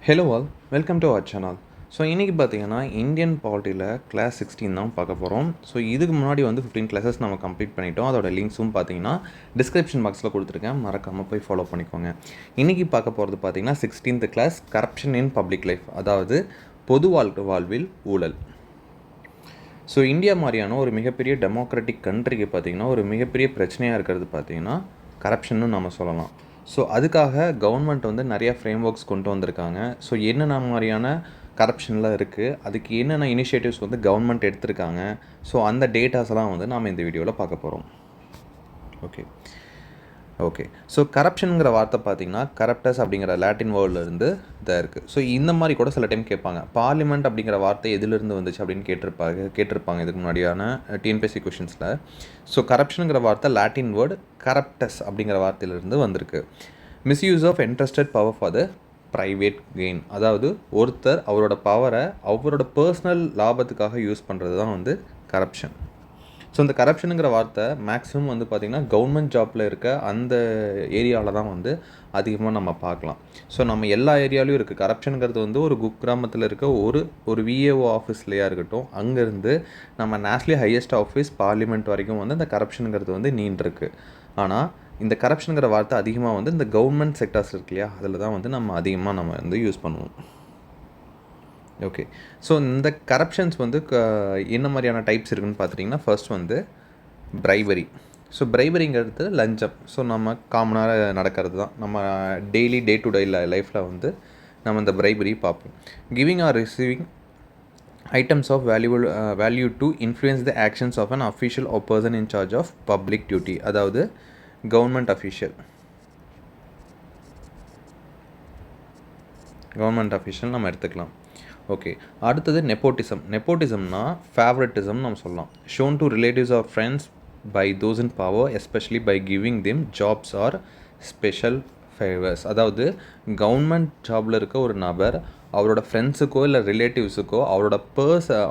Hello all, welcome to our channel. So இன்றைக்கி பார்த்தீங்கன்னா Indian பாலிட்டியில் class 16 தான் பார்க்க போகிறோம். ஸோ இதுக்கு முன்னாடி வந்து 15 கிளாஸஸ் நம்ம கம்ப்ளீட் பண்ணிட்டோம். அதோட லிங்க்ஸும் பார்த்தீங்கன்னா டிஸ்கிரிப்ஷன் பாக்ஸில் கொடுத்துருக்கேன், மறக்காமல் போய் ஃபாலோ பண்ணிக்கோங்க. இன்றைக்கி பார்க்க போகிறது பார்த்தீங்கன்னா 16th class corruption in public life, அதாவது பொது வாழ்வில் ஊழல். ஸோ இந்தியா மாதிரியான ஒரு மிகப்பெரிய டெமோக்ராட்டிக் கண்ட்ரிக்கு பார்த்திங்கன்னா ஒரு மிகப்பெரிய பிரச்சனையாக இருக்கிறது பார்த்திங்கன்னா கரப்ஷன்னு நம்ம சொல்லலாம். ஸோ அதுக்காக கவர்மெண்ட் வந்து நிறையா ஃப்ரேம் ஒர்க்ஸ் கொண்டு வந்திருக்காங்க. ஸோ என்னென்ன மாதிரியான கரப்ஷன்லாம் இருக்குது, அதுக்கு என்னென்ன இனிஷியேட்டிவ்ஸ் வந்து கவர்மெண்ட் எடுத்திருக்காங்க, ஸோ அந்த டேட்டாஸ்லாம் வந்து நாம் இந்த வீடியோவில் பார்க்க போகிறோம். ஓகே ஸோ கரப்ஷனுங்கிற வார்த்தை பார்த்திங்கன்னா கரப்டஸ் அப்படிங்கிற லாட்டின் வேர்ட்லேருந்து இதாக இருக்குது. ஸோ இந்த மாதிரி கூட சில டைம் கேட்பாங்க, பார்லிமெண்ட் அப்படிங்கிற வார்த்தை எதுலேருந்து வந்துச்சு அப்படின்னு கேட்டிருப்பாங்க இதுக்கு முன்னாடியான டிஎன்பிஎஸ்சி கொஷின்ஸில். ஸோ கரப்ஷனுங்கிற வார்த்தை லாட்டின் வேர்டு கரப்டஸ் அப்படிங்கிற வார்த்தையிலேருந்து வந்திருக்கு. Misuse of entrusted power for the private gain, அதாவது ஒருத்தர் அவரோட பவரை அவரோட பர்சனல் லாபத்துக்காக யூஸ் பண்ணுறது தான் வந்து கரப்ஷன். ஸோ இந்த கரப்ஷனுங்கிற வார்த்தை மேக்ஸிமம் வந்து பார்த்திங்கன்னா கவர்மெண்ட் ஜாப்பில் இருக்க அந்த ஏரியாவில் தான் வந்து அதிகமாக நம்ம பார்க்கலாம். ஸோ நம்ம எல்லா ஏரியாலையும் இருக்குது கரப்ஷனுங்கிறது. வந்து ஒரு குக்கிராமத்தில் இருக்க ஒரு விஏஓ ஆஃபீஸ்லையாக இருக்கட்டும், அங்கேருந்து நம்ம நேஷ்னலி ஹையஸ்ட் ஆஃபீஸ் பார்லிமெண்ட் வரைக்கும் வந்து இந்த கரப்ஷனுங்கிறது வந்து நீண்டிருக்கு. ஆனால் இந்த கரப்ஷனுங்கிற வார்த்தை அதிகமாக வந்து இந்த கவர்மெண்ட் செக்டார்ஸ் இருக்கு இல்லையா, அதில் தான் வந்து நம்ம அதிகமாக யூஸ் பண்ணுவோம். ஓகே ஸோ இந்த கரப்ஷன்ஸ் வந்து என்ன மாதிரியான டைப்ஸ் இருக்குதுன்னு பார்த்துட்டிங்கன்னா, ஃபர்ஸ்ட் வந்து பிரைபரி. ஸோ பிரைபரிங்கிறது லஞ்சம். ஸோ நம்ம காமனாக நடக்கிறது தான், நம்ம டே டு டே லைஃப்பில் வந்து நம்ம இந்த பிரைபரி பார்ப்போம். Giving or receiving items of value to influence the actions of an official or person in charge of public duty, அதாவது கவர்மெண்ட் அஃபிஷியல் நம்ம எடுத்துக்கலாம். ஓகே, அடுத்தது நெப்போட்டிசம்னா ஃபேவரட்டிசம் நம்ம சொல்லலாம். Shown to relatives or friends by those in power, especially by giving them jobs or special favours. அதாவது government ஜாபில் இருக்க ஒரு நபர் அவரோட ஃப்ரெண்ட்ஸுக்கோ இல்லை ரிலேட்டிவ்ஸுக்கோ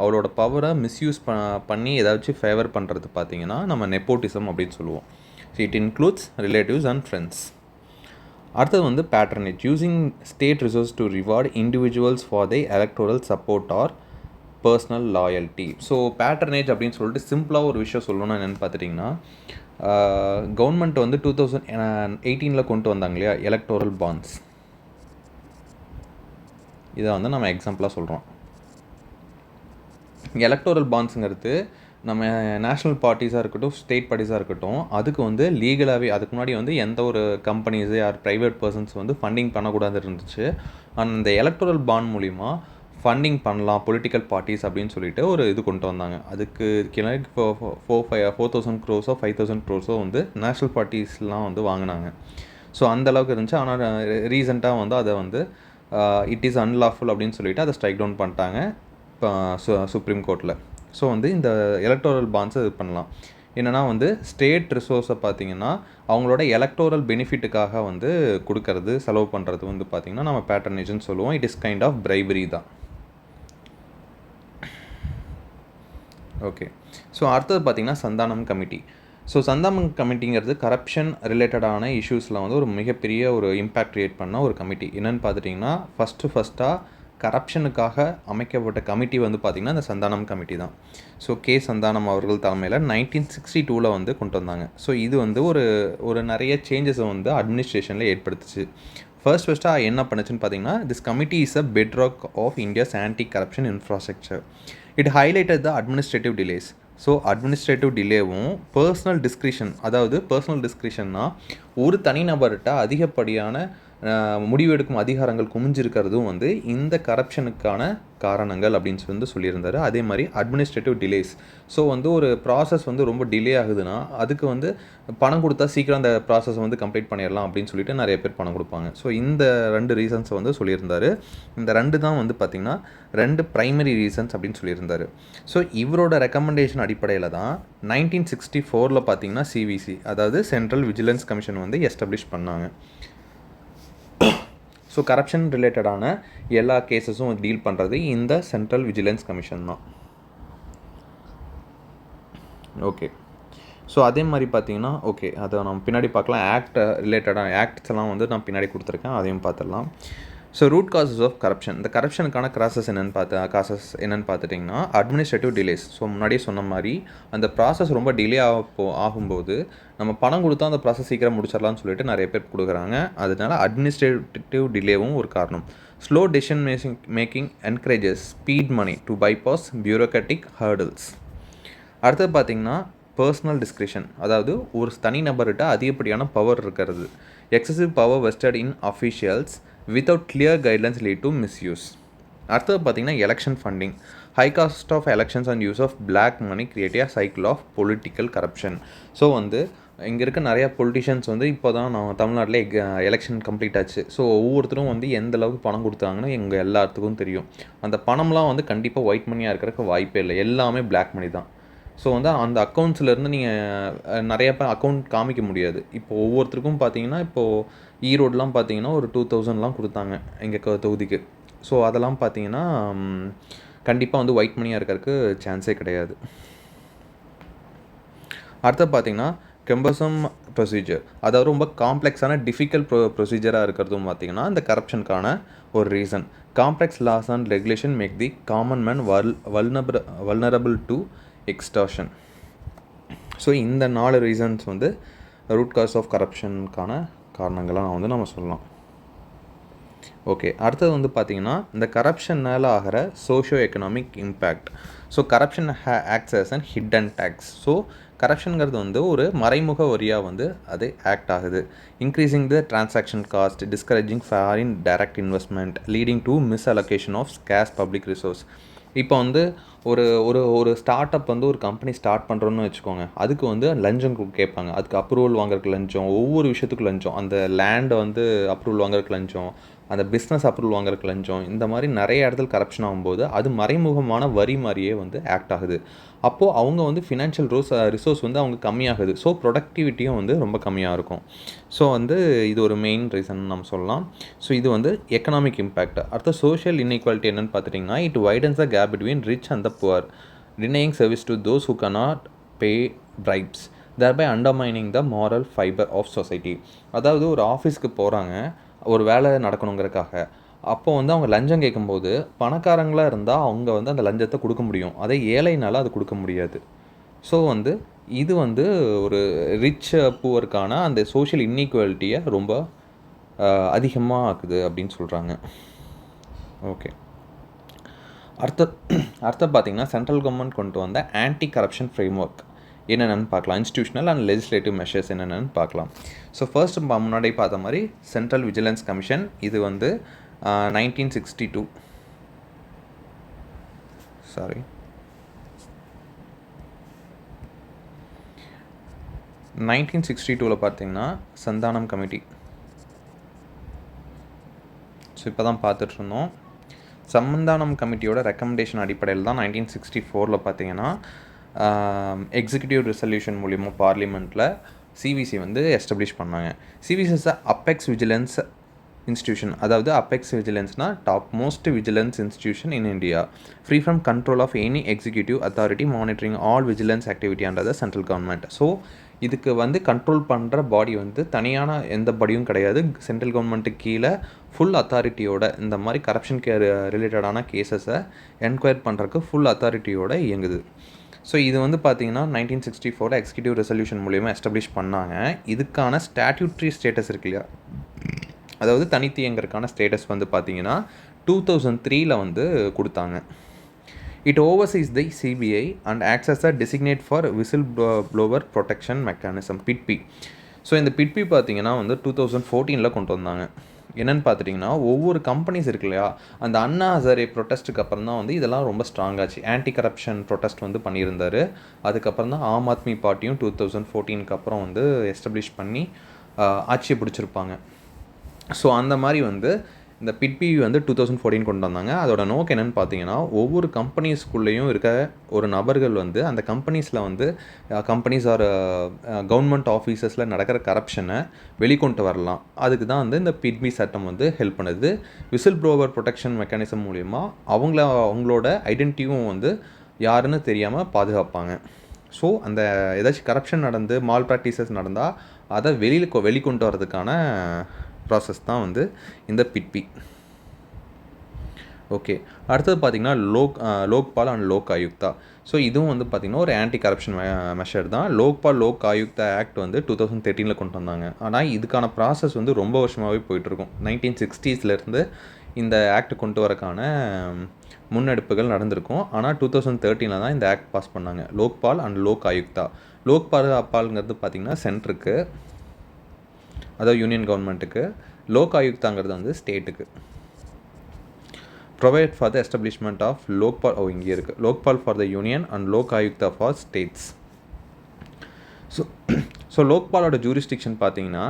அவரோட பவரை மிஸ்யூஸ் பண்ணி ஏதாச்சும் ஃபேவர் பண்ணுறது பார்த்திங்கன்னா நம்ம நெப்போட்டிசம் அப்படின்னு சொல்லுவோம். So it includes relatives and friends. அடுத்தது வந்து patronage, using state resource to reward individuals for their electoral support or personal loyalty. So patronage அப்படின்னு சொல்லிட்டு சிம்பிளாக ஒரு விஷயம் சொல்லணும்னா என்னென்னு பார்த்துட்டிங்கன்னா, கவர்மெண்ட் வந்து 2018 கொண்டு வந்தாங்க இல்லையா எலக்டோரல் பாண்ட்ஸ், இதை வந்து நம்ம எக்ஸாம்பிளாக சொல்கிறோம். எலக்டோரல் பாண்ட்ஸுங்கிறது நம்ம நேஷ்னல் பார்ட்டிஸாக இருக்கட்டும், ஸ்டேட் பார்ட்டிஸாக இருக்கட்டும், அதுக்கு வந்து லீகலாகவே அதுக்கு முன்னாடி வந்து எந்த ஒரு கம்பெனிஸு ஆர் ப்ரைவேட் பர்சன்ஸ் வந்து ஃபண்டிங் பண்ணக்கூடாது இருந்துச்சு. ஆனால் இந்த எலக்டோரல் பாண்ட் மூலிமா ஃபண்டிங் பண்ணலாம் பொலிட்டிக்கல் பார்ட்டிஸ் அப்படின்னு சொல்லிட்டு ஒரு இது கொண்டு வந்தாங்க. அதுக்கு கீழே 4,000 crores 5,000 crores வந்து நேஷ்னல் பார்ட்டிஸ்லாம் வந்து வாங்கினாங்க. ஸோ அந்தளவுக்கு இருந்துச்சு. ஆனால் ரீசெண்டாக வந்து அதை வந்து இட் இஸ் அன்லாஃபுல் அப்படின்னு சொல்லிட்டு அதை ஸ்ட்ரைக் டவுன் பண்ணிட்டாங்க சுப்ரீம் கோர்ட்டில். ஸோ வந்து இந்த எலக்டோரல் பாண்ட்ஸை இது பண்ணலாம். என்னென்னா வந்து ஸ்டேட் ரிசோர்ஸை பார்த்திங்கன்னா அவங்களோட எலக்டோரல் பெனிஃபிட்டுக்காக வந்து கொடுக்கறது, செலவு பண்ணுறது வந்து பார்த்திங்கன்னா நம்ம பேட்ரனேஜ்னு சொல்லுவோம். It is kind of bribery தான். ஓகே, ஸோ அடுத்தது பார்த்திங்கன்னா சந்தானம் கமிட்டி. ஸோ சந்தானம் கமிட்டிங்கிறது கரப்ஷன் ரிலேட்டடான இஷ்யூஸில் வந்து ஒரு மிகப்பெரிய ஒரு இம்பேக்ட் க்ரியேட் பண்ண ஒரு கமிட்டி. என்னென்னு பார்த்துட்டிங்கன்னா ஃபஸ்ட்டாக கரப்ஷனுக்காக அமைக்கப்பட்ட கமிட்டி வந்து பார்த்திங்கன்னா இந்த சந்தானம் கமிட்டி தான். ஸோ சந்தானம் அவர்கள் தலைமையில் 1962 வந்து கொண்டு வந்தாங்க. ஸோ இது வந்து ஒரு நிறைய சேஞ்சஸை வந்து அட்மினிஸ்ட்ரேஷனில் ஏற்படுத்துச்சு. ஃபர்ஸ்ட்டாக என்ன பண்ணுச்சுன்னு பார்த்தீங்கன்னா, this committee is a bedrock of India's anti corruption infrastructure. It highlighted the administrative delays. So administrative டிலேவும் பர்சனல் டிஸ்கிரிஷன்னா ஒரு தனிநபர்கிட்ட அதிகப்படியான முடிவெடுக்கும் அதிகாரங்கள் குமிஞ்சிருக்கிறதும் வந்து இந்த கரப்ஷனுக்கான காரணங்கள் அப்படின்னு சொல்லியிருந்தார். அதே மாதிரி அட்மினிஸ்ட்ரேட்டிவ் டிலேஸ். ஸோ வந்து ஒரு ப்ராசஸ் வந்து ரொம்ப டிலே ஆகுதுன்னா அதுக்கு வந்து பணம் கொடுத்தா சீக்கிரம் அந்த ப்ராசஸை வந்து கம்ப்ளீட் பண்ணிடலாம் அப்படின்னு சொல்லிட்டு நிறைய பேர் பணம் கொடுப்பாங்க. ஸோ இந்த 2 ரீசன்ஸை வந்து சொல்லியிருந்தார். இந்த 2 தான் வந்து பார்த்திங்கன்னா 2 ப்ரைமரி ரீசன்ஸ் அப்படின்னு சொல்லியிருந்தார். ஸோ இவரோட ரெக்கமெண்டேஷன் அடிப்படையில் தான் 1964 பார்த்திங்கன்னா சிவிசி, அதாவது சென்ட்ரல் விஜிலன்ஸ் கமிஷன் வந்து எஸ்டாப்ளிஷ் பண்ணாங்க. ஸோ கரப்ஷன் ரிலேட்டடான எல்லா கேஸஸும் டீல் பண்ணுறது இந்த சென்ட்ரல் விஜிலன்ஸ் கமிஷன் தான். ஓகே, ஸோ அதே மாதிரி பார்த்தீங்கன்னா அதை நம்ம பின்னாடி பார்க்கலாம். ஆக்ட் ரிலேட்டடான ஆக்ட்ஸ் எல்லாம் வந்து நான் பின்னாடி கொடுத்துருக்கேன், அதையும் பார்த்துடலாம். So root causes of corruption. இந்த கரப்ஷனுக்கான காசஸ் என்னென்னு பார்த்துட்டிங்கன்னா அட்மினிஸ்ட்ரேட்டிவ் டிலேஸ். ஸோ முன்னாடியே சொன்ன மாதிரி அந்த ப்ராசஸ் ரொம்ப டிலே ஆகும்போது நம்ம பணம் கொடுத்தா அந்த ப்ராசஸ் சீக்கிரம் முடிச்சிடலாம்னு சொல்லிட்டு நிறைய பேர் கொடுக்குறாங்க. அதனால அட்மினிஸ்ட்ரேட்டிவ் டிலேவும் ஒரு காரணம். Slow decision making encourages speed money to bypass bureaucratic hurdles. அடுத்தது பார்த்திங்கன்னா பர்சனல் டிஸ்கிரிஷன், அதாவது ஒரு தனிநபர்கிட்ட அதிகப்படியான பவர் இருக்கிறது. Excessive power vested in officials without clear guidelines lead to misuse. அடுத்தது பார்த்திங்கன்னா election funding. High cost of elections and use of black money create a cycle of political corruption. So இங்கே இருக்க நிறையா பொலிட்டிஷியன்ஸ் இப்போ தான் நம்ம தமிழ்நாட்டில் எலெக்ஷன் கம்ப்ளீட் ஆச்சு. ஸோ ஒவ்வொருத்தரும் எந்த அளவுக்கு பணம் கொடுத்தாங்கன்னு எங்கள் எல்லாத்துக்கும் தெரியும். அந்த பணம்லாம் கண்டிப்பாக ஒயிட் மணியாக இருக்கிறதுக்கு வாய்ப்பே இல்லை, எல்லாமே பிளாக் மணி தான். ஸோ அந்த அக்கௌண்ட்ஸ்லேருந்து நீங்கள் நிறைய அக்கௌண்ட் காமிக்க முடியாது. இப்போது ஒவ்வொருத்தருக்கும் பார்த்தீங்கன்னா இப்போது ஈரோடெலாம் பார்த்தீங்கன்னா ஒரு 2000 கொடுத்தாங்க எங்கள் தொகுதிக்கு. ஸோ அதெல்லாம் பார்த்தீங்கன்னா கண்டிப்பாக ஒயிட் மணியாக இருக்கிறதுக்கு சான்ஸே கிடையாது. அடுத்து பார்த்தீங்கன்னா கம்பல்சம் ப்ரொசீஜர், அதாவது ரொம்ப காம்ப்ளெக்ஸான டிஃபிகல்ட் ப்ரொசீஜராக இருக்கிறதும் பார்த்தீங்கன்னா இந்த கரப்ஷனுக்கான ஒரு reason. Complex laws and regulation make the common man vulnerable to extortion. So இந்த 4 ரீசன்ஸ் ரூட் காஸ் ஆஃப் கரப்ஷனுக்கான காரணங்களாக நம்ம சொல்லலாம். ஓகே, அடுத்தது பார்த்திங்கன்னா இந்த கரப்ஷனால் ஆகிற socio economic impact. So corruption acts as and hidden tax. So கரப்ஷனுங்கிறது ஒரு மறைமுக வரியாக அது ஆக்ட் ஆகுது. Increasing the transaction cost, discouraging foreign direct investment, leading to misallocation of scarce public resource. இப்போ ஒரு ஒரு ஒரு ஸ்டார்ட் அப் ஒரு கம்பெனி ஸ்டார்ட் பண்ணுறோன்னு வச்சுக்கோங்க. அதுக்கு லஞ்சம் கேட்பாங்க, அதுக்கு அப்ரூவல் வாங்குறதுக்கு லஞ்சம், ஒவ்வொரு விஷயத்துக்கும் லஞ்சம், அந்த லேண்டை அப்ரூவல் வாங்குறதுக்கு லஞ்சம், அந்த பிஸ்னஸ் அப்ரூவல் வாங்குறதுக்கு லஞ்சம், இந்த மாதிரி நிறைய இடத்துல கரப்ஷன் ஆகும்போது அது மறைமுகமான வரி மாதிரியே ஆக்ட் ஆகுது. அப்போது அவங்க ஃபினான்ஷியல் ரிசோர்ஸ் அவங்க கம்மியாகுது. ஸோ ப்ரொடக்டிவிட்டியும் ரொம்ப கம்மியாக இருக்கும். ஸோ இது ஒரு மெயின் ரீசன் நம்ம சொல்லலாம். ஸோ இது எக்கனாமிக் இம்பேக்ட். அடுத்த சோஷியல் இன்இக்வாலிட்டி என்னென்னு பார்த்துட்டிங்கன்னா it widens the gap between rich and the poor, denying service to those who cannot pay bribes, thereby undermining the moral fiber of society. அதாவது ஒரு ஆஃபீஸ்க்கு போகிறாங்க ஒரு வேலை நடக்கணுங்கிறதுக்காக. அப்போ அவங்க லஞ்சம் கேட்கும்போது பணக்காரங்களாக இருந்தால் அவங்க அந்த லஞ்சத்தை கொடுக்க முடியும், அதே ஏழைனால அது கொடுக்க முடியாது. ஸோ இது ஒரு ரிச் புவருக்கான அந்த சோஷியல் இன்இக்வாலிட்டியை ரொம்ப அதிகமாக ஆக்குது அப்படின்னு சொல்கிறாங்க. ஓகே, அடுத்த பார்த்திங்கன்னா சென்ட்ரல் கவர்மெண்ட் கொண்டு வந்த ஆன்டி கரப்ஷன் ஃப்ரேம் ஒர்க் என்னென்னு பார்க்கலாம். இன்ஸ்டியூஷனல் அண்ட் லெஜிஸ்லேட்டிவ் மெஷர்ஸ் என்னென்னு பார்க்கலாம். ஸோ ஃபர்ஸ்ட் முன்னாடி பார்த்த மாதிரி சென்ட்ரல் விஜிலன்ஸ் கமிஷன், இது 1962 1962 பார்த்தீங்கன்னா சந்தானம் கமிட்டி. ஸோ இப்போ தான் பார்த்துட்ருந்தோம். சந்தானம் கமிட்டியோட ரெக்கமெண்டேஷன் அடிப்படையில் தான் 1964 பார்த்தீங்கன்னா எக்ஸிக்யூட்டிவ் ரெசல்யூஷன் மூலிமா பார்லிமெண்ட்டில் சிவிசி எஸ்டாப்ளிஷ் பண்ணாங்க. CVC is apex vigilance institution, அதாவது அப்பெக்ஸ் விஜிலன்ஸ்னால் top most vigilance institution in India, free from control of any executive authority, monitoring all vigilance activity under the central government. So இதுக்கு control பண்ணுற body தனியான எந்த பாடியும் கிடையாது. Central கவர்மெண்ட்டுக்கு கீழே ஃபுல் அத்தாரிட்டியோட இந்த மாதிரி கரப்ஷன் ரிலேட்டடான கேசஸை என்கொயர் பண்ணுறதுக்கு ஃபுல் அத்தாரிட்டியோட இயங்குது. ஸோ இது பார்த்தீங்கன்னா 1964 எக்ஸிக்யூட்டிவ் ரெசல்யூஷன் மூலிமா எஸ்டாப்ளிஷ் பண்ணாங்க. இதுக்கான ஸ்டாட்யூட்ரி ஸ்டேட்டஸ் இருக்கு இல்லையா, அதாவது தனித்து இயங்குறதுக்கான ஸ்டேட்டஸ் பார்த்தீங்கன்னா 2003 கொடுத்தாங்க. It oversees the CBI and acts as a designate for whistle blower protection mechanism, PIDPI. So இந்த பிட்பி பார்த்தீங்கன்னா 2014 கொண்டு வந்தாங்க. என்னென்னு பார்த்துட்டிங்கன்னா ஒவ்வொரு கம்பெனிஸ் இருக்கு இல்லையா, அந்த அண்ணா ஹசாரே ப்ரொட்டஸ்ட்டுக்கு அப்புறம் தான் இதெல்லாம் ரொம்ப ஸ்ட்ராங்காச்சு. ஆன்டி கரப்ஷன் ப்ரொட்டஸ்ட் பண்ணியிருந்தார். அதுக்கப்புறம் தான் ஆம் ஆத்மி பார்ட்டியும் 2014 அப்புறம் எஸ்டாப்ளிஷ் பண்ணி ஆட்சியை பிடிச்சிருப்பாங்க. ஸோ அந்த மாதிரி இந்த பிட்பி 2014 கொண்டு வந்தாங்க. அதோட நோக்கம் என்னென்னு பார்த்தீங்கன்னா ஒவ்வொரு கம்பெனிஸ்குள்ளேயும் இருக்க ஒரு நபர்கள் அந்த கம்பெனிஸில் கம்பெனிஸ் ஆர் கவர்மெண்ட் ஆஃபீஸஸில் நடக்கிற கரப்ஷனை வெளிக்கொண்டு வரலாம். அதுக்கு தான் இந்த பிட்பி சட்டம் ஹெல்ப் பண்ணுது. விசில் ப்ளோவர் ப்ரொடெக்ஷன் மெக்கானிசம் மூலிமா அவங்களோட ஐடென்டிட்டியும் யாருன்னு தெரியாமல் பாதுகாப்பாங்க. ஸோ அந்த ஏதாச்சும் கரப்ஷன் நடந்து மால் ப்ராக்டிசஸ் நடந்தால் அதை வெளிக்கொண்டு வரதுக்கான ப்ராசஸ் தான் இந்த பிட்பி. ஓகே. அடுத்தது பார்த்தீங்கன்னா, லோக்பால் அண்ட் லோக் ஆயுக்தா. ஸோ இதுவும் வந்து பார்த்தீங்கன்னா, ஒரு ஆன்டி கரப்ஷன் மெஷர் தான். லோக்பால், லோக் ஆயுக்தா ஆக்ட் வந்து 2013ல கொண்டு வந்தாங்க. ஆனால் இதுக்கான ப்ராசஸ் வந்து ரொம்ப வருஷமாகவே போயிட்டுருக்கும். 1960ஸ்லேருந்து இந்த ஆக்ட் கொண்டு வரக்கான முன்னெடுப்புகள் நடந்திருக்கும். ஆனால் 2013ல் தான் இந்த ஆக்ட் பாஸ் பண்ணாங்க. லோக்பால் அண்ட் லோக் ஆயுக்தா. லோக்பால்ங்கிறது பார்த்தீங்கன்னா சென்ட்ருக்கு, அதாவது யூனியன் கவர்மெண்ட்டுக்கு. லோக் ஆயுக்தாங்கிறது வந்து ஸ்டேட்டுக்கு. Provide for the establishment of Lokpal, இங்கே இருக்குது, Lokpal for the Union and Lok Ayukta for states. So லோக்பாலோட ஜூரிஸ்டிக்ஷன் பார்த்தீங்கன்னா,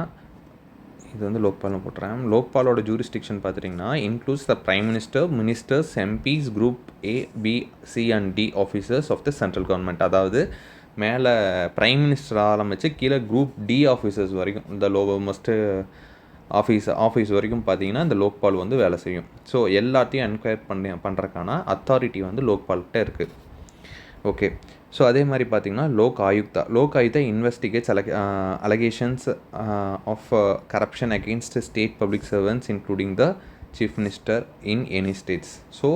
இது வந்து லோக்பால்னு போட்டுறேன். லோக்பாலோட ஜூரிஸ்டிக்ஷன் பார்த்துட்டிங்கன்னா, includes the prime minister, ministers, MPs, group A, B, C and D officers of the central government. அதாவது மேலே பிரைம் மினிஸ்டர் ஆரம்பித்து கீழே குரூப் D ஆஃபீஸர்ஸ் வரைக்கும், இந்த மோஸ்ட்டு ஆஃபீஸ் வரைக்கும் பார்த்தீங்கன்னா இந்த லோக்பால் வந்து வேலை செய்யும். ஸோ எல்லாத்தையும் என்கொயர் பண்ணுறதுக்கான அத்தாரிட்டி வந்து லோக்பால்கிட்ட இருக்குது. ஓகே. ஸோ அதே மாதிரி பார்த்தீங்கன்னா Lok Ayukta investigates allegations of corruption against state public servants including the chief minister in any states. So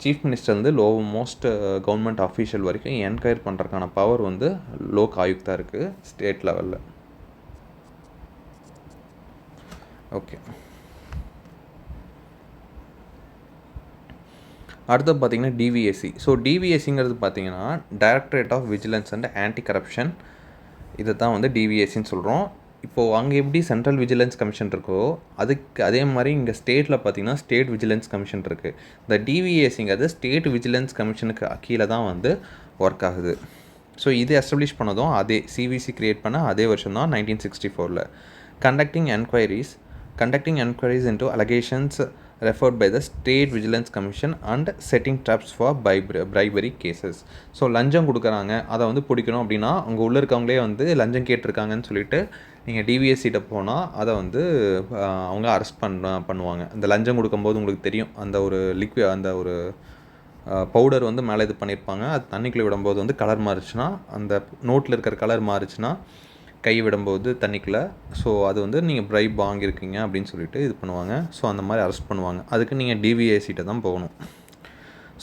chief minister வந்து மோஸ்ட் கவர்மெண்ட் அஃபீஷியல் வரைக்கும் என்கொயர் பண்ணுறதுக்கான பவர் வந்து லோக் ஆயுக்தா இருக்குது ஸ்டேட் லெவலில். ஓகே. அடுத்து பார்த்தீங்கன்னா டிவிஎஸ்சி. ஸோ டிவிஎஸ்சிங்கிறது பார்த்தீங்கன்னா directorate of vigilance and anti corruption. இதை தான் வந்து டிவிஎஸ்சின்னு சொல்கிறோம். இப்போது அங்கே எப்படி சென்ட்ரல் விஜிலன்ஸ் கமிஷன் இருக்கோ அதுக்கு அதே மாதிரி இங்கே ஸ்டேட்டில் பார்த்தீங்கன்னா ஸ்டேட் விஜிலன்ஸ் கமிஷன் இருக்குது. இந்த டிவிஎஸ்சிங்கிறது ஸ்டேட் விஜிலன்ஸ் கமிஷனுக்கு கீழே தான் வந்து ஒர்க் ஆகுது. ஸோ இது எஸ்டாப்ளிஷ் பண்ணதும் அதே சிவிசி க்ரியேட் பண்ண அதே வருஷம் தான் 1964. Conducting enquiries into allegations referred by the State Vigilance Commission and setting traps for bribery cases. So லஞ்சம் கொடுக்குறாங்க, அதை வந்து பிடிக்கணும் அப்படின்னா அங்கே உள்ளே இருக்கவங்களே வந்து லஞ்சம் கேட்டிருக்காங்கன்னு சொல்லிட்டு நீங்கள் டிவிஎஸ்சிட்ட போனால் அதை வந்து அவங்க அரெஸ்ட் பண்ணுவாங்க. அந்த லஞ்சம் கொடுக்கும்போது உங்களுக்கு தெரியும், அந்த ஒரு அந்த ஒரு பவுடர் வந்து மேலே இது பண்ணியிருப்பாங்க. அது தண்ணிக்குள்ளே விடும்போது வந்து கலர் மாறுச்சுன்னா, அந்த நோட்டில் இருக்கிற கலர் மாறுச்சுன்னா கை விடும்போது தண்ணிக்குள்ளே, ஸோ அது வந்து நீங்கள் ப்ரைப் வாங்கியிருக்கீங்க அப்படின்னு சொல்லிட்டு இது பண்ணுவாங்க. ஸோ அந்த மாதிரி அரெஸ்ட் பண்ணுவாங்க. அதுக்கு நீங்கள் டிவிஎஸ்சிட்ட தான் போகணும்.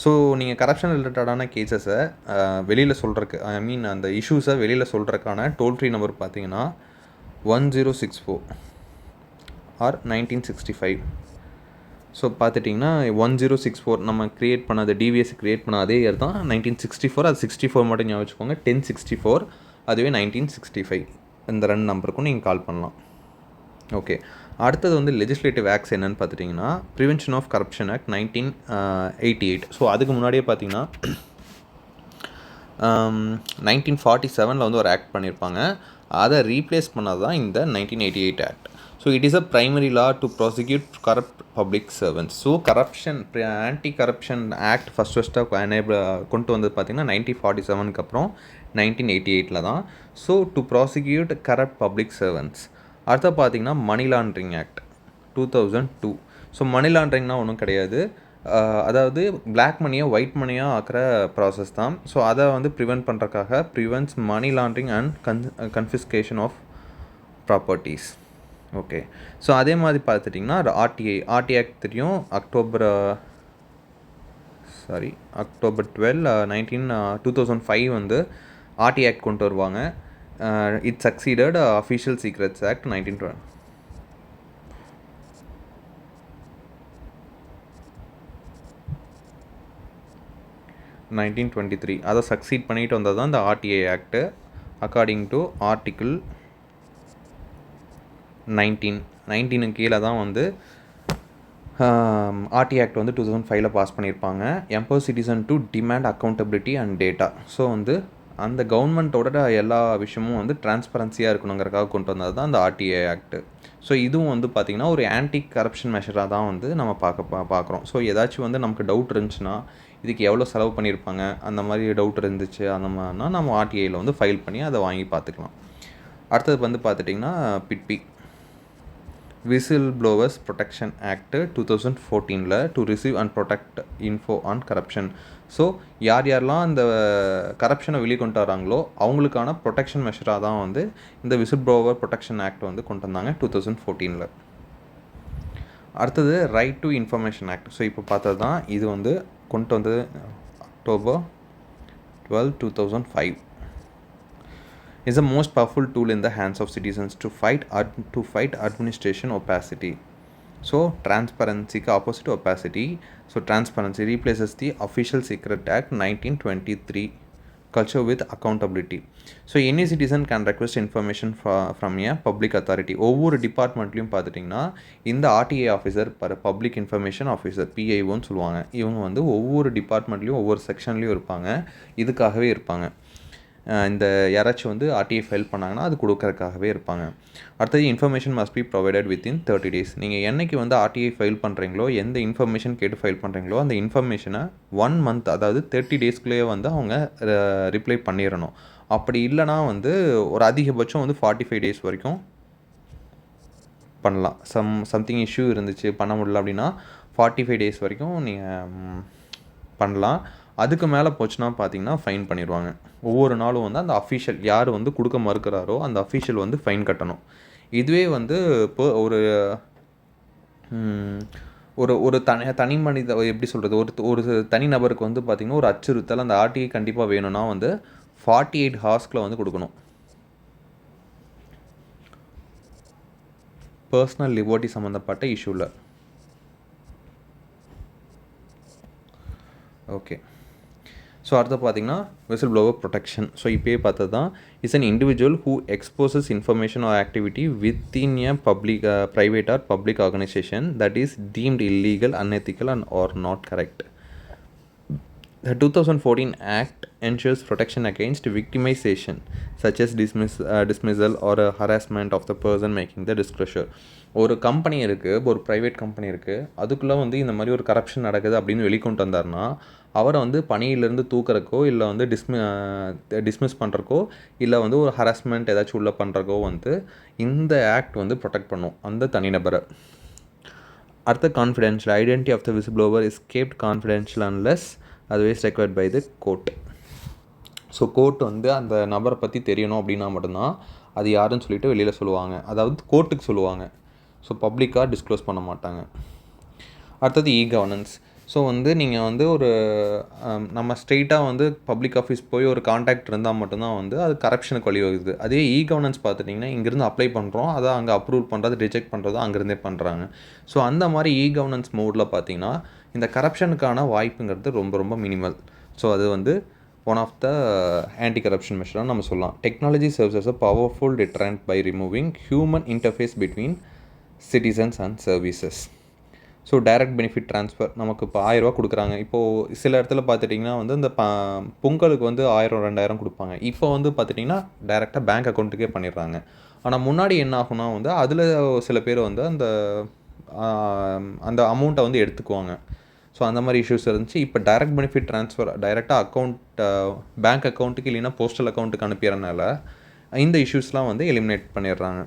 ஸோ நீங்கள் கரப்ஷன் ரிலேட்டடான கேசஸை வெளியில் சொல்கிறக்கு, அந்த இஷ்யூஸை வெளியில் சொல்கிறதுக்கான டோல் ஃப்ரீ நம்பர் பார்த்தீங்கன்னா 1064 ஆர் 1965. ஸோ பார்த்துட்டிங்கன்னா 1064 நம்ம க்ரியேட் பண்ண டிவிஎஸ்சி க்ரியேட் பண்ண அதே இயர் தான் 1964. அது 64 மட்டும் ஞாபகம் வச்சுக்கோங்க. 1064, அதுவே 1965. இந்த 2 நம்பருக்கும் நீங்கள் கால் பண்ணலாம். ஓகே. அடுத்தது வந்து லெஜிஸ்லேட்டிவ் ஆக்ட்ஸ் என்னென்னு பார்த்துட்டிங்கன்னா prevention of corruption act 1988. So அதுக்கு முன்னாடியே பார்த்தீங்கன்னா 1947 வந்து ஒரு ஆக்ட் பண்ணியிருப்பாங்க. அதை ரீப்ளேஸ் பண்ணது தான் இந்த 1988 act. So it is a primary law to prosecute corrupt public servants. So anti corruption act ஃபஸ்ட்டாக கொண்டு வந்தது பார்த்திங்கன்னா 1947 அப்புறம் 1988 தான். So to prosecute corrupt public servants. அடுத்த பார்த்திங்கன்னா மணி லாண்ட்ரிங் ஆக்ட் 2002. ஸோ மணி லாண்ட்ரிங்னா ஒன்றும் கிடையாது, அதாவது பிளாக் மணியை ஒயிட் மணியாக ஆக்கிற ப்ராசஸ் தான். ஸோ அதை வந்து ப்ரிவென்ட் பண்ணுறதுக்காக prevents money laundering and confiscation of properties. Okay. So அதே மாதிரி பார்த்துட்டிங்கன்னா ஆர்டி ஆக்ட் தெரியும். அக்டோபர் 12 2005 வந்து ஆர்டி ஆக்ட் கொண்டு வருவாங்க. It succeeded official secrets act 1923. அதை சக்சீட் பண்ணிட்டு வந்தது தான் இந்த RTI act. According to article 19 கீழே தான் வந்து ஆர்டி ஆக்ட் வந்து 2005 பாஸ் பண்ணியிருப்பாங்க. Empower citizen to demand accountability and data. So வந்து அந்த கவர்மெண்ட்டோட எல்லா விஷயமும் வந்து டிரான்ஸ்பரன்சியாக இருக்கணுங்கிறக்காக கொண்டு வந்தது தான் அந்த ஆர்டிஏ ஆக்ட்டு. ஸோ இதுவும் வந்து பார்த்திங்கன்னா ஒரு ஆன்டி கரப்ஷன் மெஷராக தான் வந்து நம்ம பார்க்குறோம். ஸோ ஏதாச்சும் வந்து நமக்கு டவுட் இருந்துச்சுன்னா, இதுக்கு எவ்வளோ செலவு பண்ணியிருப்பாங்க அந்த மாதிரி டவுட் இருந்துச்சு அந்த மாதிரினா நம்ம ஆர்டிஐயில் வந்து ஃபைல் பண்ணி அதை வாங்கி பார்த்துக்கலாம். அடுத்தது வந்து பார்த்துட்டிங்கன்னா PIDPI, whistle blowers protection act 2014 to receive and protect info on corruption. So யாரெல்லாம் அந்த கரப்ஷனை வெளியே கொண்டு வராங்களோ அவங்களுக்கான ப்ரொடெக்ஷன் மெஷராக தான் வந்து இந்த விசில் ப்ளோவர் ப்ரொடெக்ஷன் ஆக்ட் வந்து கொண்டு வந்தாங்க 2014. அடுத்தது right to information act. So இப்போ பார்த்தது தான் இது வந்து கொண்டு வந்தது October 12, 2005. Is the most powerful tool in the hands of citizens to fight administration opacity. So transparency ka opposite opacity. So transparency replaces the Official Secret Act 1923 culture with accountability. So any citizen can request information from a public authority. ஒவ்வொரு டிபார்ட்மெண்ட்லையும் பார்த்துட்டிங்கன்னா இந்த RTA officer public information officer பிஐஓன்னு சொல்லுவாங்க. இவங்க வந்து ஒவ்வொரு டிபார்ட்மெண்ட்லேயும் ஒவ்வொரு செக்ஷன்லேயும் இருப்பாங்க. இதுக்காகவே இருப்பாங்க. இந்த யாராச்சும் வந்து ஆர்டிஐ ஃபைல் பண்ணாங்கன்னா அது கொடுக்கறதுக்காகவே இருப்பாங்க. அடுத்தது information must be provided within 30 days. நீங்கள் என்றைக்கு வந்து ஆர்டிஐ ஃபைல் பண்ணுறீங்களோ, எந்த இன்ஃபர்மேஷன் கேட்டு ஃபைல் பண்ணுறீங்களோ அந்த இன்ஃபர்மேஷனை 1 month, அதாவது 30 daysக்குள்ளேயே வந்து அவங்க ரிப்ளை பண்ணிடணும். அப்படி இல்லைனா வந்து ஒரு அதிகபட்சம் வந்து 45 days வரைக்கும் பண்ணலாம். சம்திங் இஷ்யூ இருந்துச்சு பண்ண முடியல அப்படின்னா 45 days வரைக்கும் நீங்கள் பண்ணலாம். அதுக்கு மேலே போச்சுன்னா பார்த்தீங்கன்னா ஃபைன் பண்ணிடுவாங்க. ஒவ்வொரு நாளும் வந்து அந்த அஃபீஷியல் யார் வந்து கொடுக்க மறுக்கிறாரோ அந்த அஃபீஷியல் வந்து ஃபைன் கட்டணும். இதுவே வந்து இப்போ ஒரு தனி மனித எப்படி சொல்கிறது, ஒரு தனி நபருக்கு வந்து பார்த்திங்கன்னா ஒரு அச்சுறுத்தல் அந்த ஆர்டிஐ கண்டிப்பாக வேணும்னா வந்து 48 hours வந்து கொடுக்கணும். பர்சனல் லிபர்ட்டி சம்மந்தப்பட்ட இஷ்யூவில். ஓகே. ஸோ அடுத்து பார்த்தீங்கன்னா விசில் ப்ளோவர் ப்ரொடெக்ஷன். ஸோ இப்போயே பார்த்தது தான் is an individual who exposes information or activity within a public private or public organisation that is deemed illegal, unethical and or not correct. The 2014 Act ensures protection against victimization such as dismissal or harassment of the person making the disclosure. ஒரு company இருக்குது, ஒரு private company இருக்குது, அதுக்குள்ளே வந்து இந்த மாதிரி ஒரு corruption நடக்குது அப்படின்னு வெளிக்கொண்டு வந்தார்னா அவரை வந்து பணியிலேருந்து தூக்கிறக்கோ இல்லை வந்து டிஸ்மிஸ் பண்ணுறக்கோ இல்லை வந்து ஒரு ஹராஸ்மெண்ட் ஏதாச்சும் உள்ள பண்ணுறக்கோ வந்து இந்த ஆக்ட் வந்து ப்ரொடெக்ட் பண்ணும் அந்த தனிநபரை. அடுத்த confidential identity of the whistle blower is kept confidential unless otherwise required by the court. So court வந்து அந்த நபரை பற்றி தெரியணும் அப்படின்னா மட்டும்தான் அது யாருன்னு சொல்லிட்டு வெளியில் சொல்லுவாங்க, அதாவது கோர்ட்டுக்கு சொல்லுவாங்க. ஸோ பப்ளிக்காக டிஸ்க்ளோஸ் பண்ண மாட்டாங்க. அடுத்தது கவர்னன்ஸ். ஸோ வந்து நீங்கள் வந்து ஒரு நம்ம ஸ்ட்ரெயிட்டாக வந்து பப்ளிக் ஆஃபீஸ் போய் ஒரு கான்டாக்ட் இருந்தால் மட்டும்தான் வந்து அது கரப்ஷனுக்கு வழிவகுது. அதே கவர்னன்ஸ் பார்த்துட்டிங்கன்னா இங்கேருந்து அப்ளை பண்ணுறோம், அதை அங்கே அப்ரூவ் பண்ணுறது ரிஜெக்ட் பண்ணுறது அங்கேருந்தே பண்ணுறாங்க. ஸோ அந்த மாதிரி கவர்னன்ஸ் மோடில் பார்த்திங்கன்னா இந்த கரப்ஷனுக்கான வாய்ப்புங்கிறது ரொம்ப ரொம்ப மினிமல். ஸோ அது வந்து one of the anti corruption மெஷராக நம்ம சொல்லலாம். Technology serves as a powerful deterrent by removing human interface between citizens and services. So direct benefit transfer நமக்கு இப்போ 1000 ரூபா கொடுக்குறாங்க. இப்போது சில இடத்துல பார்த்துட்டிங்கன்னா வந்து இந்த பொங்கலுக்கு வந்து 1000 2000 கொடுப்பாங்க. இப்போ வந்து பார்த்துட்டிங்கன்னா டைரெக்டாக பேங்க் அக்கௌண்ட்டுக்கே பண்ணிடுறாங்க. ஆனால் முன்னாடி என்ன ஆகுனா வந்து அதில் சில பேர் வந்து அந்த அமௌண்ட்டை வந்து எடுத்துக்குவாங்க. ஸோ அந்த மாதிரி இஷ்யூஸ் இருந்துச்சு. இப்போ டைரக்ட் பெனிஃபிட் ட்ரான்ஸ்ஃபர் டைரெக்டாக பேங்க் அக்கௌண்ட்டுக்கு இல்லைன்னா போஸ்டல் அக்கௌண்ட்டுக்கு அனுப்பிடுறனால இந்த இஷ்யூஸ்லாம் வந்து எலிமினேட் பண்ணிடுறாங்க.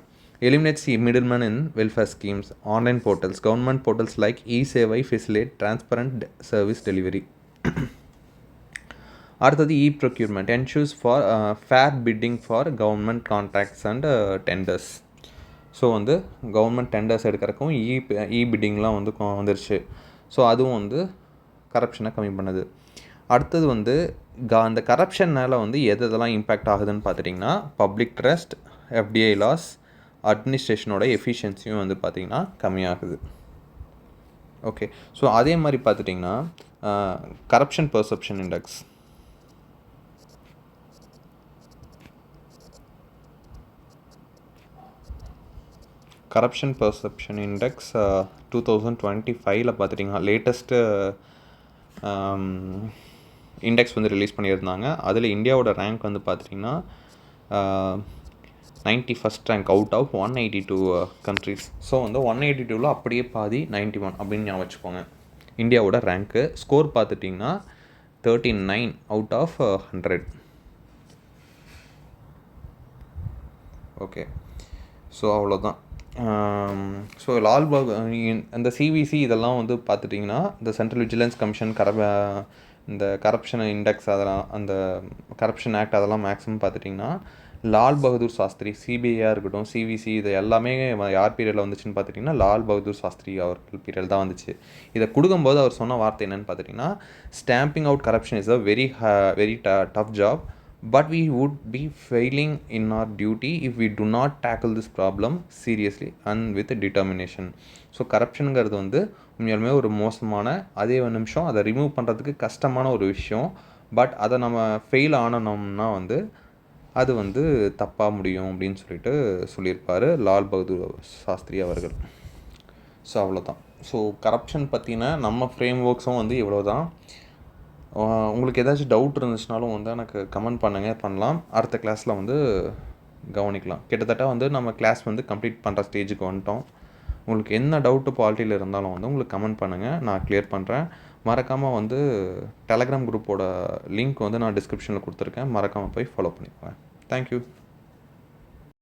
Eliminates the middleman in welfare schemes. Online portals, government portals like eSevai facilitate transparent service delivery. அடுத்தது procurement ensures for fair bidding for government contracts and tenders. So வந்து government tenders எடுக்கிறக்கும் பிட்டிங்லாம் வந்து வந்துருச்சு. So அதுவும் வந்து கரப்ஷனை கம்மி பண்ணுது. அடுத்தது வந்து அந்த கரப்ஷனால் வந்து எதெல்லாம் இம்பேக்ட் ஆகுதுன்னு பார்த்துட்டிங்கன்னா பப்ளிக் ட்ரஸ்ட், எஃப்டிஐ லாஸ், அட்மினிஸ்ட்ரேஷனோட எஃபிஷியன்சியும் வந்து பார்த்திங்கன்னா கம்மியாகுது. ஓகே. ஸோ அதே மாதிரி பார்த்துட்டிங்கன்னா corruption perception index. Corruption perception index 2025 பார்த்துட்டிங்கன்னா லேட்டஸ்ட்டு இண்டெக்ஸ் வந்து ரிலீஸ் பண்ணியிருந்தாங்க. அதில் இந்தியாவோட ரேங்க் வந்து பார்த்துட்டிங்கன்னா 91st rank out of 182 countries. So வந்து 182ல் அப்படியே பாதி 91 அப்படின்னு ஞாபகம் வச்சுக்கோங்க. இந்தியாவோட ரேங்க்கு ஸ்கோர் பார்த்துட்டிங்கன்னா 39 அவுட் ஆஃப் 100. ஓகே. ஸோ அவ்வளோதான். ஸோ லால்பாக் அந்த சிவிசி இதெல்லாம் வந்து பார்த்துட்டிங்கன்னா இந்த சென்ட்ரல் விஜிலன்ஸ் கமிஷன் இந்த கரப்ஷன் இண்டெக்ஸ் அதெல்லாம் அந்த கரப்ஷன் ஆக்ட் அதெல்லாம் மேக்ஸிமம் பார்த்துட்டிங்கன்னா லால் பகதூர் சாஸ்திரி, சிபிஐயாக இருக்கட்டும், சிவிசி, இது எல்லாமே யார் பீரியடில் வந்துச்சுன்னு பார்த்துட்டிங்கன்னா லால் பகதூர் சாஸ்திரி அவர்கள் பீரியட் தான் வந்துச்சு. இதை கொடுக்கும்போது அவர் சொன்ன வார்த்தை என்னென்னு பார்த்துட்டிங்கன்னா, stamping out corruption is a very tough job, but we would be failing in our duty if we do not tackle this problem seriously and with determination. So கரப்ஷனுங்கிறது வந்து உண்மையாலுமே ஒரு மோசமான, அதே நிமிஷம் அதை ரிமூவ் பண்ணுறதுக்கு கஷ்டமான ஒரு விஷயம். பட் அதை நம்ம ஃபெயில் ஆனோம்னா வந்து அது வந்து தப்பாக முடியும் அப்படின்னு சொல்லியிருப்பார் லால் பகதூர் சாஸ்திரி அவர்கள். ஸோ அவ்வளோதான். ஸோ கரப்ஷன் பற்றின நம்ம ஃப்ரேம் ஒர்க்ஸும் வந்து இவ்வளோ தான். உங்களுக்கு ஏதாச்சும் டவுட் இருந்துச்சுனாலும் வந்து எனக்கு கமெண்ட் பண்ணலாம். அடுத்த கிளாஸில் வந்து கவனிக்கலாம். கிட்டத்தட்ட வந்து நம்ம கிளாஸ் வந்து கம்ப்ளீட் பண்ணுற ஸ்டேஜுக்கு வந்துட்டோம். உங்களுக்கு என்ன டவுட்டு பாலிட்டியில் இருந்தாலும் வந்து உங்களுக்கு கமெண்ட் பண்ணுங்கள், நான் கிளியர் பண்ணுறேன். மறக்காமல் வந்து டெலகிராம் குரூப்போட லிங்க் வந்து நான் டிஸ்கிரிப்ஷனில் கொடுத்துருக்கேன். மறக்காமல் போய் ஃபாலோ பண்ணிக்கோங்க. தேங்க்யூ.